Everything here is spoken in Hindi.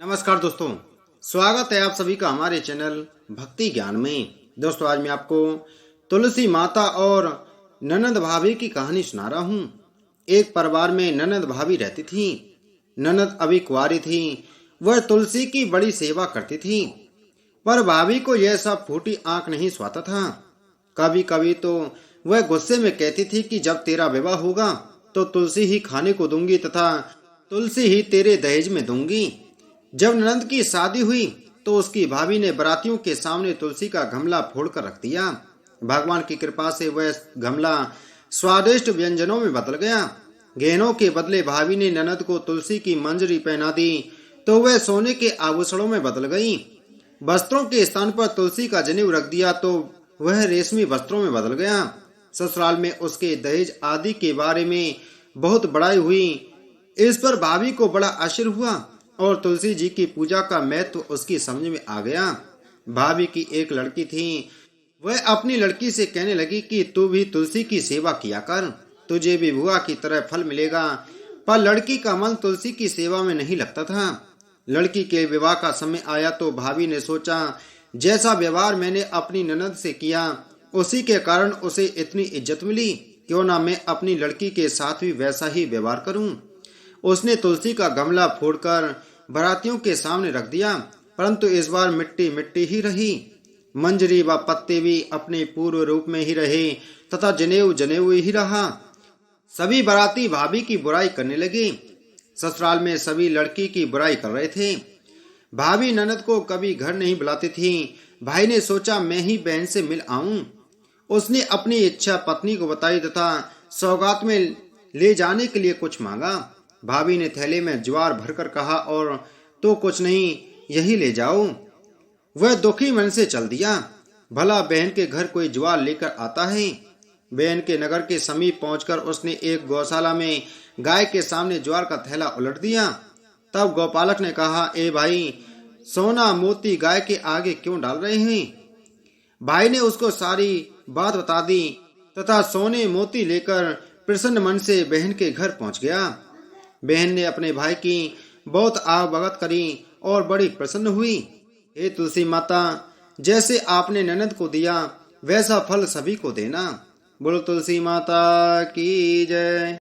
नमस्कार दोस्तों, स्वागत है आप सभी का हमारे चैनल भक्ति ज्ञान में। दोस्तों, आज मैं आपको तुलसी माता और ननद भाभी की कहानी सुना रहा हूँ। एक परिवार में ननद भाभी रहती थी। ननद अभी कुंवारी थी। वह तुलसी की बड़ी सेवा करती थी, पर भाभी को यह सब फूटी आंख नहीं सुहाता था। कभी कभी तो वह गुस्से में कहती थी कि जब तेरा विवाह होगा तो तुलसी ही खाने को दूंगी तथा तुलसी ही तेरे दहेज में दूंगी। जब ननद की शादी हुई तो उसकी भाभी ने बारातियों के सामने तुलसी का गमला फोड़कर रख दिया। भगवान की कृपा से वह गमला स्वादिष्ट व्यंजनों में बदल गया। गहनों के बदले भाभी ने ननद को तुलसी की मंजरी पहना दी तो वह सोने के आभूषणों में बदल गई। वस्त्रों के स्थान पर तुलसी का जनेऊ रख दिया तो वह रेशमी वस्त्रों में बदल गया। ससुराल में उसके दहेज आदि के बारे में बहुत बड़ाई हुई। इस पर भाभी को बड़ा आश्चर्य हुआ और तुलसी जी की पूजा का महत्व उसकी समझ में आ गया। भाभी की एक लड़की थी। वह अपनी लड़की से कहने लगी कि तू भी तुलसी की सेवा किया कर, तुझे भी बुआ की तरह फल मिलेगा। पर लड़की का मन तुलसी की सेवा में नहीं लगता था। लड़की के विवाह का समय आया तो भाभी ने सोचा, जैसा व्यवहार मैंने अपनी ननद से किया उसी के कारण उसे इतनी इज्जत मिली, क्यों ना मैं अपनी लड़की के साथ भी वैसा ही व्यवहार करूं। उसने तुलसी का गमला फोड़कर बारातियों के सामने रख दिया, परंतु इस बार मिट्टी मिट्टी ही रही। मंजरी व पत्ते भी अपने पूर्व रूप में ही रहे तथा जनेऊ जनेऊ ही रहा। सभी बाराती भाभी की बुराई करने लगे। ससुराल में सभी लड़की की बुराई कर रहे थे। भाभी ननद को कभी घर नहीं बुलाती थी। भाई ने सोचा मैं ही बहन से मिल आऊं। उसने अपनी इच्छा पत्नी को बताई तथा सौगात में ले जाने के लिए कुछ मांगा। भाभी ने थैले में ज्वार भरकर कहा, और तो कुछ नहीं, यही ले जाओ। वह दुखी मन से चल दिया। भला बहन के घर कोई ज्वार लेकर आता है। बहन के नगर के समीप पहुंचकर उसने एक गौशाला में गाय के सामने ज्वार का थैला उलट दिया। तब गौपालक ने कहा, ए भाई, सोना मोती गाय के आगे क्यों डाल रहे हैं? भाई ने उसको सारी बात बता दी तथा सोने मोती लेकर प्रसन्न मन से बहन के घर पहुंच गया। बहन ने अपने भाई की बहुत आवभगत करी और बड़ी प्रसन्न हुई। हे तुलसी माता, जैसे आपने ननद को दिया वैसा फल सभी को देना। बोलो तुलसी माता की जय।